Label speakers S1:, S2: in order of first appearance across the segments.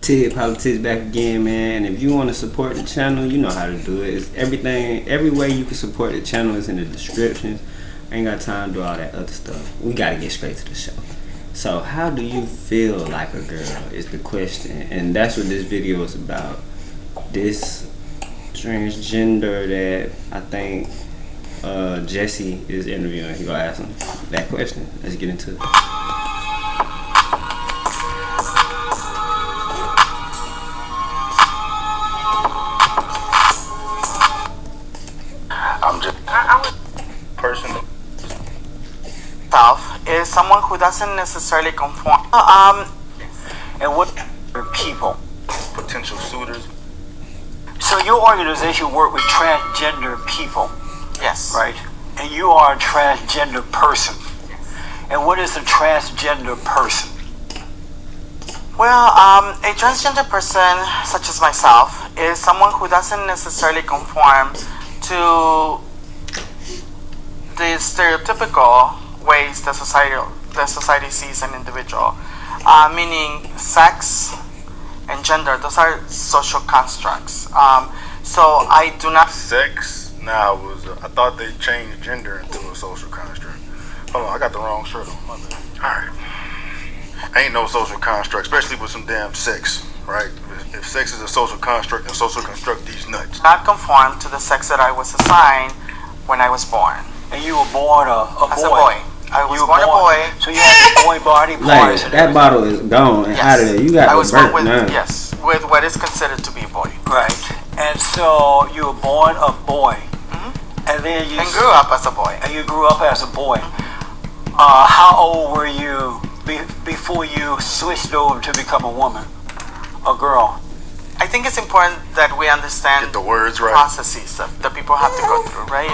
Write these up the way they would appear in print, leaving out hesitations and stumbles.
S1: TiggPolitics back again, man. And if you want to support the channel, you know how to do it. It's everything, every way you can support the channel is in the descriptions. I ain't got time to do all that other stuff. We gotta get straight to the show. So, how do you feel like a girl is the question, and that's what this video is about. This transgender that I think Jesse is interviewing. He gonna ask him that question. Let's get into it.
S2: Person is someone who doesn't necessarily conform.
S3: And what people?
S2: Potential suitors.
S3: So your organization work with transgender people,
S2: Yes.
S3: right? And you are a transgender person. And what is a transgender person?
S2: Well, a transgender person, such as myself, is someone who doesn't necessarily conform to the stereotypical ways the society sees an individual, meaning sex and gender. Those are social constructs. So I do not.
S4: Sex now I thought they changed gender into a social construct. Hold on, I got the wrong shirt on. My bad. All right, ain't no social construct, especially with some damn sex, right? If sex is a social construct, then social construct these nuts.
S2: Not conform to the sex that I was assigned when I was born.
S3: And you were born a
S2: As
S3: boy.
S2: a boy. I was
S3: You were
S2: born a boy.
S3: So you have boy body
S1: Like,
S3: parts. and
S1: that
S3: everything.
S1: bottle is gone and out of there. You got
S2: I
S1: the
S2: was born
S1: burnt
S2: with
S1: now.
S2: yes, with what is considered to be a boy.
S3: Right. And so you were born a boy. And then you
S2: And grew up as a boy.
S3: And you grew up as a boy. How old were you before you switched over to become a woman, a girl?
S2: I think it's important that we understand
S4: Get the words right.
S2: processes that people have to go through, right?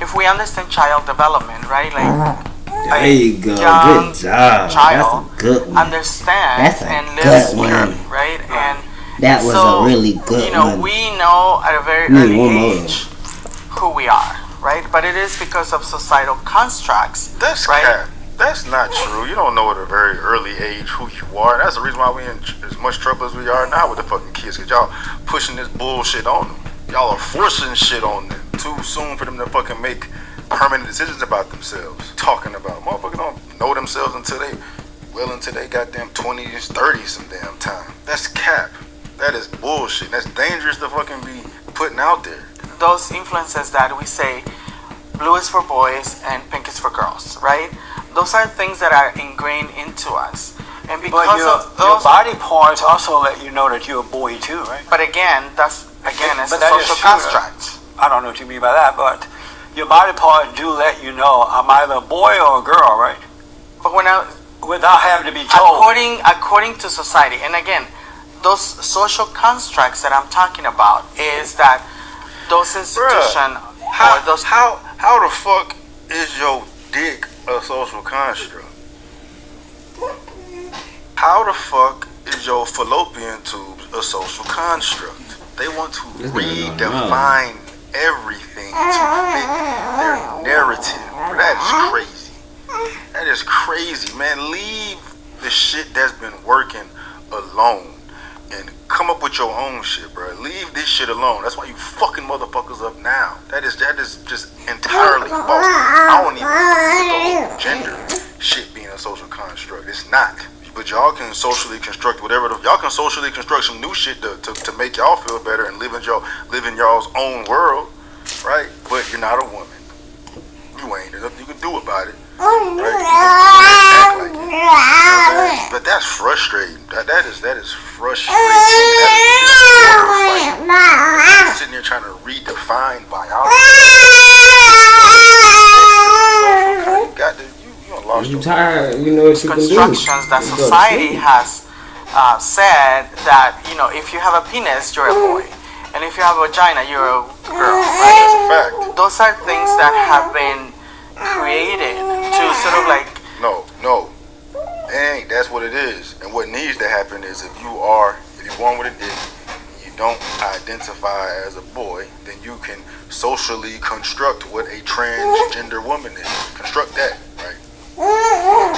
S2: If we understand child development, right, like
S1: There you go.
S2: young
S1: Good job.
S2: child
S1: That's a good one.
S2: understands
S1: That's a
S2: and
S1: good
S2: lives
S1: one.
S2: purely, right? And
S1: That was
S2: so,
S1: a really good
S2: you know,
S1: one.
S2: we know at a very
S1: Need
S2: early
S1: one more.
S2: age who we are, right? But it is because of societal constructs.
S4: That's
S2: right?
S4: cap. That's not true. You don't know at a very early age who you are. That's the reason why we in as much trouble as we are now with the fucking kids. Cause y'all pushing this bullshit on them. Y'all are forcing shit on them too soon for them to fucking make permanent decisions about themselves. Talking about motherfuckers don't know themselves until they goddamn 20s, 30s some damn time. That's cap. That is bullshit. That's dangerous to fucking be putting out there.
S2: Those influences that we say blue is for boys and pink is for girls, right? Those are things that are ingrained into us. And because
S3: But your
S2: of those,
S3: body parts also let you know that you're a boy too, right?
S2: but again, it's
S3: But
S2: a
S3: that is
S2: social
S3: true.
S2: construct.
S3: I don't know what you mean by that, but your body parts do let you know I'm either a boy or a girl, right?
S2: But
S3: Without having to be told.
S2: according to society, and again, those social constructs that I'm talking about is that those institutions or those.
S4: How the fuck is your dick a social construct? How the fuck is your fallopian tube a social construct? They want to redefine everything to fit their narrative. That is crazy. That is crazy, man. Leave the shit that's been working alone and come up with your own shit, bro. Leave this shit alone. That's why you fucking motherfuckers up now. That is just entirely false. I don't even agree with the whole gender shit being a social construct. It's not. But y'all can socially construct whatever. Y'all can socially construct some new shit to make y'all feel better and live in y'all's own world, right? But you're not a woman. You ain't. There's nothing you can do about it. Right? You can act like it. You know what I'm saying? But that's frustrating. That is frustrating. That is sitting here trying to redefine biology. You done lost
S1: You
S4: your
S1: tired, you know what you can do.
S2: Constructions that society has said that, you know, if you have a penis, you're a boy, and if you have a vagina, you're a girl, right?
S4: That's a fact.
S2: Those are things that have been created to sort of like.
S4: No. Dang, that's what it is. And what needs to happen is if you're born with a dick, you don't identify as a boy, then you can socially construct what a transgender woman is. Construct that, right?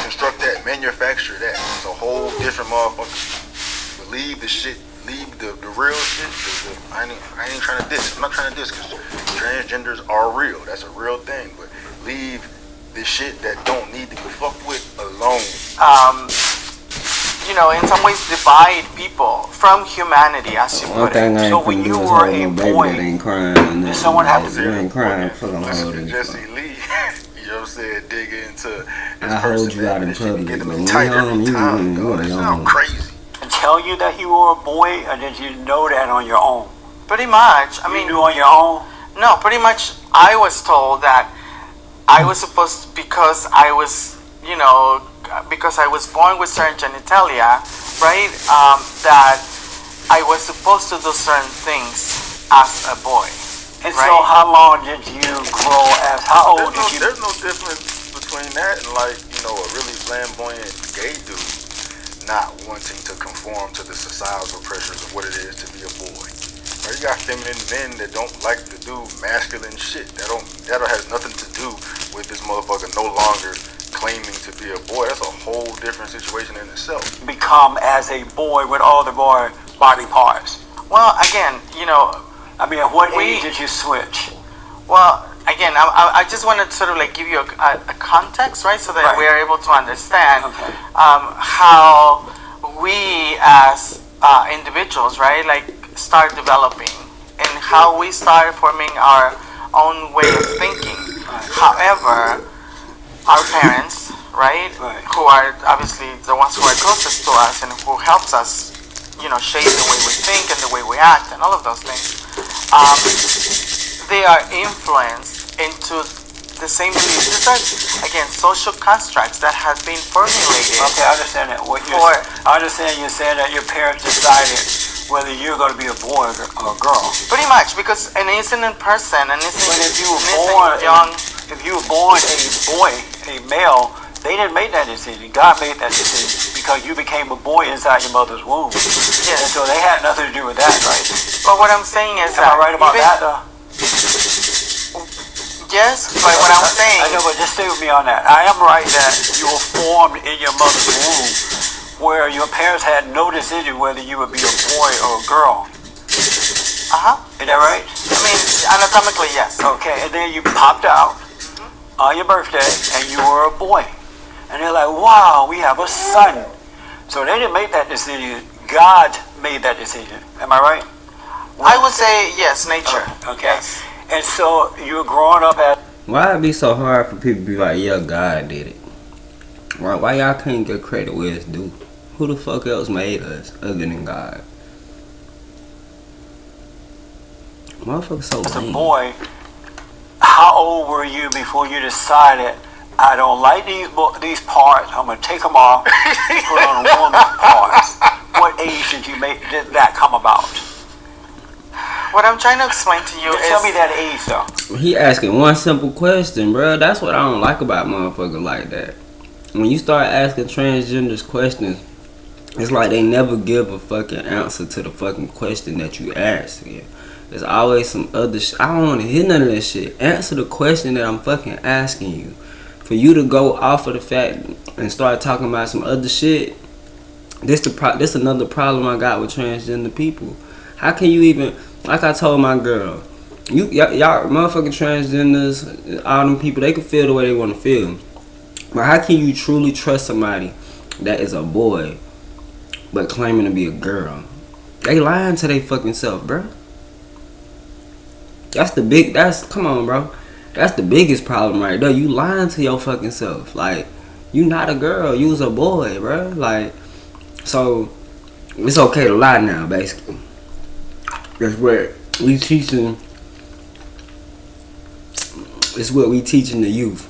S4: Construct that, manufacture that. It's a whole different motherfucker. But leave the shit, leave the real shit. I ain't trying to diss. I'm not trying to diss because transgenders are real. That's a real thing. But leave the shit that don't need to be fucked with alone.
S2: In some ways divide people from humanity, as you put it.
S1: So when you were a boy,
S2: did
S1: someone
S2: have
S1: to? You ain't crying for them
S4: Listen
S1: holding.
S4: to Jesse Lee. You know what I'm saying? Dig into.
S1: I hold you out in public,
S4: get
S1: but
S4: them
S1: when
S4: tight
S1: you
S4: every
S1: home,
S4: time.
S1: you
S4: That sound crazy.
S3: And tell you that you were a boy, or did you know that on your own?
S2: Pretty much.
S3: You knew on your own?
S2: No, pretty much. I was told that I was supposed to, because I was born with certain genitalia, right? That I was supposed to do certain things as a boy.
S3: And
S2: right?
S3: so how long did you grow as, how old did you?
S4: There's no difference between that and a really flamboyant gay dude not wanting to conform to the societal pressures of what it is to be a boy. Or you got feminine men that don't like to do masculine shit. That has nothing to do with this motherfucker no longer claiming to be a boy. That's a whole different situation in itself.
S3: Become as a boy with all the boy body parts.
S2: Well, again,
S3: at what age did you switch?
S2: Well, again, I just want to sort of give you a context, right? So that we are able to understand how we as individuals, right, start developing and how we start forming our own way of thinking. However, our parents, right, who are obviously the ones who are closest to us and who helps us, shape the way we think and the way we act and all of those things, they are influenced into the same social constructs that have been perpetrated.
S3: Okay, I understand that. I understand you're saying that your parents decided whether you're going to be a boy or a girl.
S2: Pretty much, because an innocent person,
S3: if you were born a boy, a male, they didn't make that decision. God made that decision because you became a boy inside your mother's womb.
S2: Yes.
S3: And so they had nothing to do with that, right?
S2: But what I'm saying is
S3: Am I right about that, though?
S2: Yes, but what I'm saying...
S3: I know, but just stay with me on that. I am right that you were formed in your mother's womb where your parents had no decision whether you would be a boy or a girl. Is that right?
S2: Anatomically, yes.
S3: Okay, and then you popped out on your birthday and you were a boy. And they're like, wow, we have a son. So they didn't make that decision. God made that decision. Am I right?
S2: I would say yes, nature.
S3: Okay. Yes. And so you were growing up as...
S1: Why it be so hard for people to be like, yeah, God did it? Why y'all can't get credit where it's due? Who the fuck else made us other than God? Motherfucker so lame.
S3: As a boy, how old were you before you decided, I don't like these parts, I'm going to take them off and put on a woman's parts? What age did that come about?
S2: What I'm trying to explain to you is...
S3: Tell me that age, though.
S1: He asking one simple question, bro. That's what I don't like about motherfuckers like that. When you start asking transgenders questions, it's like they never give a fucking answer to the fucking question that you ask. Yeah. There's always some other shit. I don't want to hear none of that shit. Answer the question that I'm fucking asking you. For you to go off of the fact and start talking about some other shit, this another problem I got with transgender people. How can you even, like I told my girl, y'all motherfucking transgenders, all them people, they can feel the way they want to feel. But how can you truly trust somebody that is a boy but claiming to be a girl? They lying to their fucking self, bro. Come on, bro. That's the biggest problem right there. You lying to your fucking self. Like, you not a girl, you was a boy, bro. Like, so it's okay to lie now, basically. That's what we teaching. It's what we teaching the youth.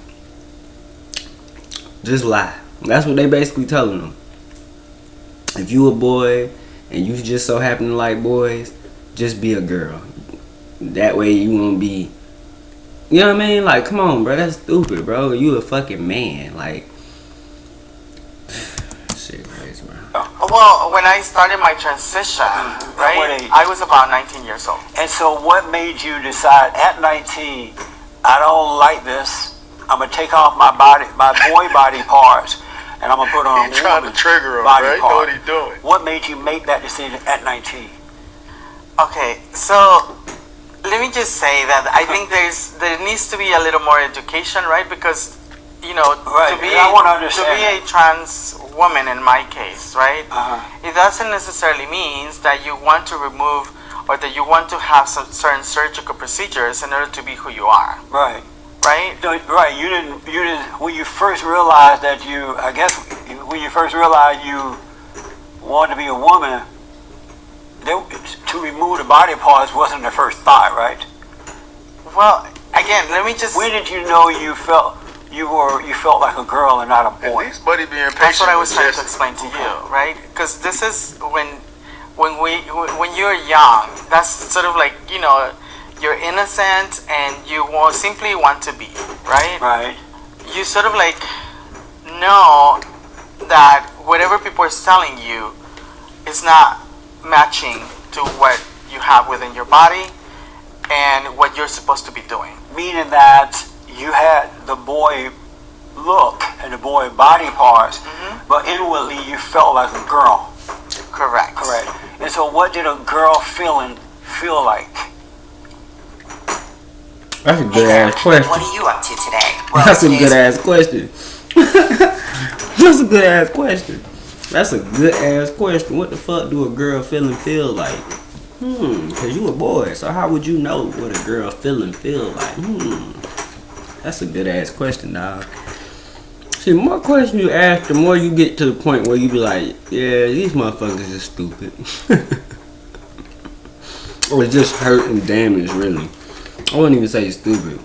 S1: Just lie. That's what they basically telling them. If you a boy and you just so happen to like boys, just be a girl. That way you won't be, you know what I mean? Like, come on, bro. That's stupid, bro. You a fucking man. Like, shit crazy, bro.
S2: Well, when I started my transition, right, I was about 19 years old.
S3: And so what made you decide at 19, I don't like this, I'm going to take off my boy body parts and I'm gonna put on
S4: He trying to trigger him,
S3: body
S4: right?
S3: part.
S4: Know what he doing?
S3: What made you make that decision at 19?
S2: Okay, so let me just say that I think there needs to be a little more education, right? Because
S3: Right.
S2: to be
S3: I want to understand
S2: a trans woman in my case, right?
S3: Uh-huh.
S2: It doesn't necessarily means that you want to remove or that you want to have some certain surgical procedures in order to be who you are,
S3: Right.
S2: right?
S3: So, right. You didn't. When you first realized that when you first realized you wanted to be a woman, to remove the body parts wasn't the first thought, right?
S2: Well, again, let me just.
S3: When did you know you felt like a girl and not a boy?
S4: At least Buddy being patient.
S2: That's what I was
S4: with
S2: trying to
S4: Jesse.
S2: explain to you, right? Because this is when you're young. That's sort of like you're innocent and you simply want to be, right?
S3: Right.
S2: You sort of like know that whatever people are telling you is not matching to what you have within your body and what you're supposed to be doing.
S3: Meaning that you had the boy look and the boy body parts, but inwardly you felt like a girl.
S2: Correct.
S3: Correct. And so what did a girl feel like?
S1: That's a good ass question.
S5: What are you up to today?
S1: That's a good ass question. That's a good ass question. That's a good ass question. What the fuck do a girl feel like? Cause you a boy, so how would you know what a girl feel like? That's a good ass question, dog. See, the more questions you ask, the more you get to the point where you be like, yeah, these motherfuckers are stupid. Or just hurt and damaged, really. I wouldn't even say stupid.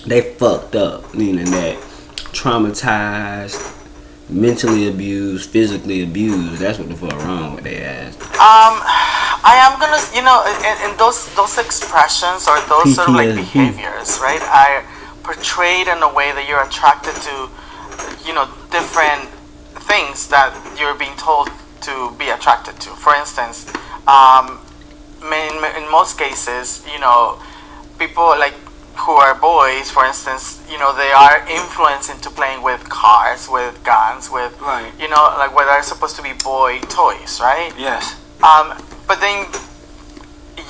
S1: They fucked up, meaning that traumatized, mentally abused, physically abused. That's what the fuck wrong with their ass.
S2: I am gonna, in those expressions or those sort of like
S1: PTSD.
S2: behaviors, right, are portrayed in a way that you're attracted to, different things that you're being told to be attracted to. For instance, in most cases, people like who are boys, for instance, they are influenced into playing with cars, with guns, with,
S3: Right.
S2: like what are supposed to be boy toys, right?
S3: Yes.
S2: But then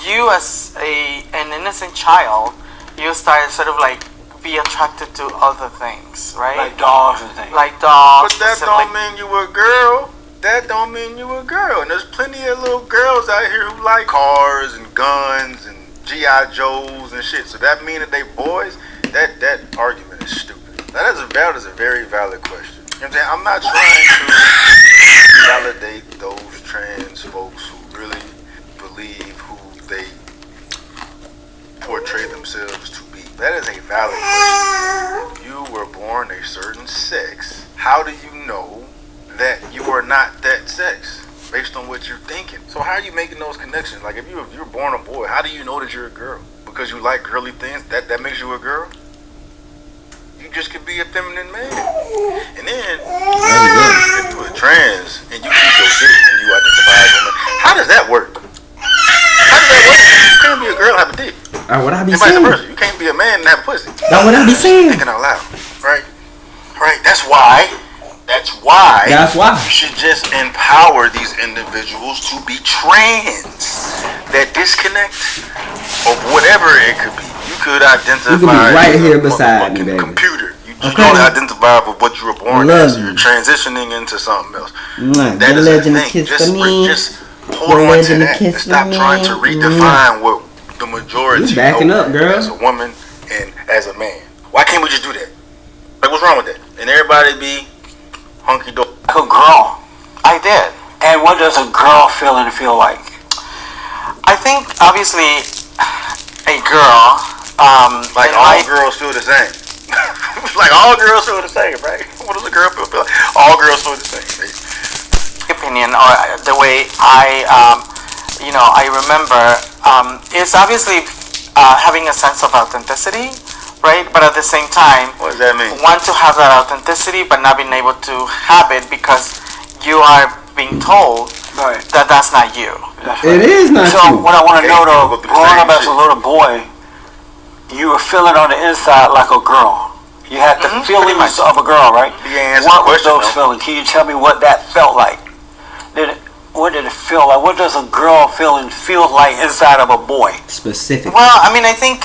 S2: you as an innocent child, you start sort of like be attracted to other things, right?
S3: Like dogs and things.
S2: Like dogs.
S4: But that don't mean you a girl. That don't mean you a girl. And there's plenty of little girls out here who like cars and guns and G.I. Joes and shit. So that mean that they boys? That argument is stupid. That is a very valid question. You know what I'm saying? I'm not trying to validate those trans folks who really believe who they portray themselves to be. That is a valid question. If you were born a certain sex, how do you know that you are not that sex based on what you're thinking? So how are you making those connections? Like if you're born a boy, how do you know that you're a girl? Because you like girly things, that makes you a girl? You just could be a feminine man. And then if you were trans and you keep your dick and you identify as a woman, how does that work? How does that work? You can't be a girl and have a dick.
S1: What I be
S4: And vice
S1: saying?
S4: versa. You can't be a man and have a pussy.
S1: That's what I be saying.
S4: Thinking out loud, right? Right. That's why you should just empower these individuals to be trans. That disconnect of whatever it could be. You could identify.
S1: You could be right
S4: as
S1: here
S4: a
S1: beside me,
S4: fucking
S1: baby.
S4: computer. You just
S1: Okay.
S4: don't identify with what you were born
S1: Love
S4: as.
S1: you.
S4: You're transitioning into something else.
S1: Mwah.
S4: That
S1: Your
S4: is a
S1: legend
S4: thing.
S1: kiss
S4: Just
S1: for me.
S4: hold
S1: Your
S4: on to
S1: legend
S4: that and
S1: kiss
S4: stop
S1: for me.
S4: trying to redefine what the majority
S1: You backing
S4: know
S1: up, girl.
S4: as a woman and as a man. Why can't we just do that? Like, what's wrong with that? And everybody be hunky dory.
S3: Like a girl.
S2: I did.
S3: And what does a girl feel like?
S2: I think obviously a girl,
S4: Like
S2: in
S4: all
S2: my-
S4: girls feel the same. Like all girls feel the same, right? What does a girl feel like? All girls feel the same.
S2: opinion or the way I remember is obviously having a sense of authenticity, right? But at the same time,
S4: What does that mean?
S2: want to have that authenticity but not being able to have it because you are being told
S3: Right.
S2: that that's not you.
S3: That's
S1: It
S3: right.
S1: is not
S3: So
S1: you.
S3: what I want to
S4: Okay,
S3: know
S4: you
S3: though,
S4: go through the
S3: growing
S4: same
S3: up as
S4: shit.
S3: a little boy, you were feeling on the inside like a girl. You had the feelings of a girl, right?
S4: Yeah,
S3: what was those feelings? Can you tell me what that felt like? What did it feel like? What does a girl feel like inside of a boy?
S1: Specifically.
S2: Well, I mean, I think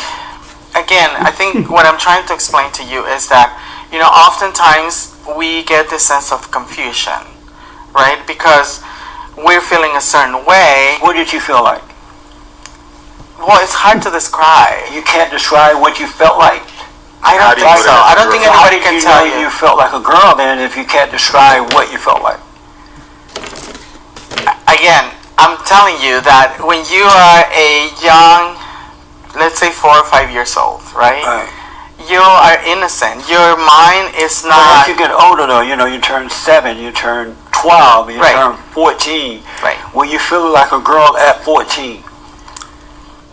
S2: what I'm trying to explain to you is that, oftentimes we get this sense of confusion, right? Because we're feeling a certain way.
S3: What did you feel like?
S2: Well, it's hard to describe.
S3: You can't describe what you felt like?
S2: I don't think so. I don't think anybody can tell you.
S3: You felt like a girl then if you can't describe what you felt like?
S2: Again, I'm telling you that when you are a young, let's say 4 or 5 years old, right? You are innocent. Your mind is not.
S3: But as you get older, though, you turn 7, you turn 12, you turn 14.
S2: Right.
S3: Will you feel like a girl at 14?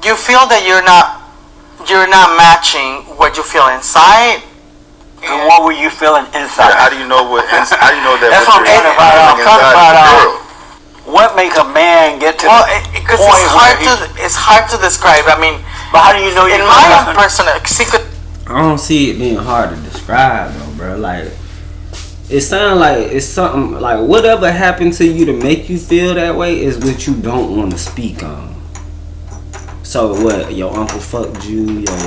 S2: You feel that you're not matching what you feel inside.
S3: And what were you feeling inside?
S4: How do you know that?
S3: That's what I'm talking about. What make a man get to
S2: because it's hard to describe. I mean,
S3: but how do you know?
S2: In my own personal,
S1: I don't see it being hard to describe though, bro. Like, it sounds like it's something like whatever happened to you to make you feel that way is what you don't want to speak on. So what? Your uncle fucked you. Your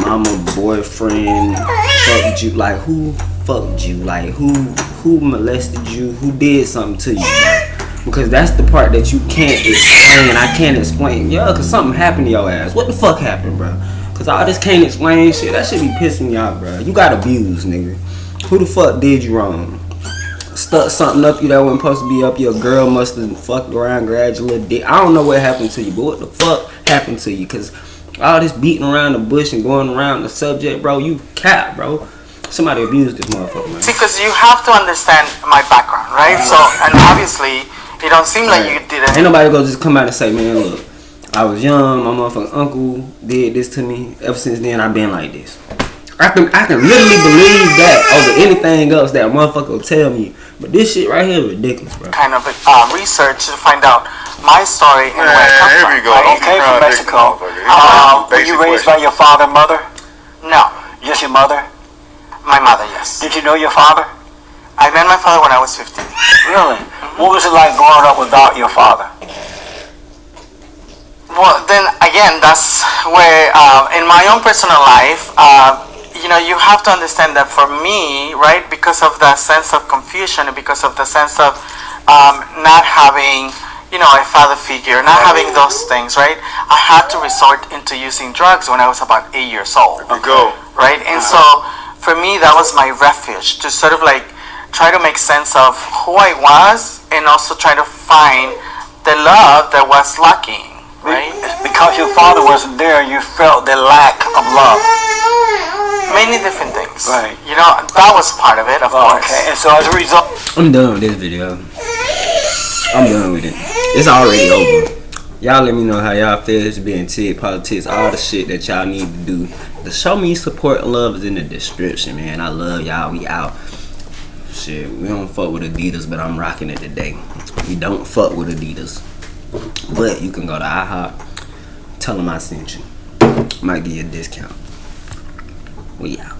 S1: mama boyfriend fucked you. Like, who fucked you? Like, who molested you? Who did something to you? Bro? Because that's the part that you can't explain. I can't explain. Yeah, because something happened to your ass. What the fuck happened, bro? Because all this can't explain shit, that shit be pissing me off, bro. You got abused, nigga. Who the fuck did you wrong? Stuck something up you that wasn't supposed to be up. Your girl must have fucked around, grabbed your little dick. I don't know what happened to you, but what the fuck happened to you? Because all this beating around the bush and going around the subject, bro, you cap, bro. Somebody abused this motherfucker, man.
S2: See, because you have to understand my background, right? So, and obviously, it don't seem like you did it.
S1: Ain't nobody gonna just come out and say, man, look, I was young, my motherfucking uncle did this to me. Ever since then, I've been like this. I can literally believe that over anything else that motherfucker will tell me. But this shit right here is ridiculous, bro.
S2: Kind of research to find out my story and where I come from.
S4: Here we go.
S2: Right?
S3: Okay, from Mexico. Were you raised by your father and mother?
S2: No.
S3: Just your mother?
S2: My mother, yes.
S3: Did you know your father?
S2: I met my father when I was 15.
S3: Really? What was it like growing up without your father?
S2: Well, then again, that's where in my own personal life, you have to understand that for me, right, because of the sense of confusion and because of the sense of not having, a father figure, not having those things, right, I had to resort into using drugs when I was about 8 years old. Right, and so for me, that was my refuge to sort of like try to make sense of who I was and also try to find the love that was lacking. Right?
S3: Because your father wasn't there, you felt the lack of love.
S2: Many different things.
S3: Right.
S2: That was part of it, of course.
S3: Okay, and so as a result...
S1: I'm done with this video. I'm done with it. It's already over. Y'all let me know how y'all feel. It's been TiggPolitics, all the shit that y'all need to do. The show me support and love is in the description, man. I love y'all. We out. Shit, we don't fuck with Adidas, but I'm rocking it today. We don't fuck with Adidas. But you can go to IHOP, tell them I sent you. Might give you a discount. We out.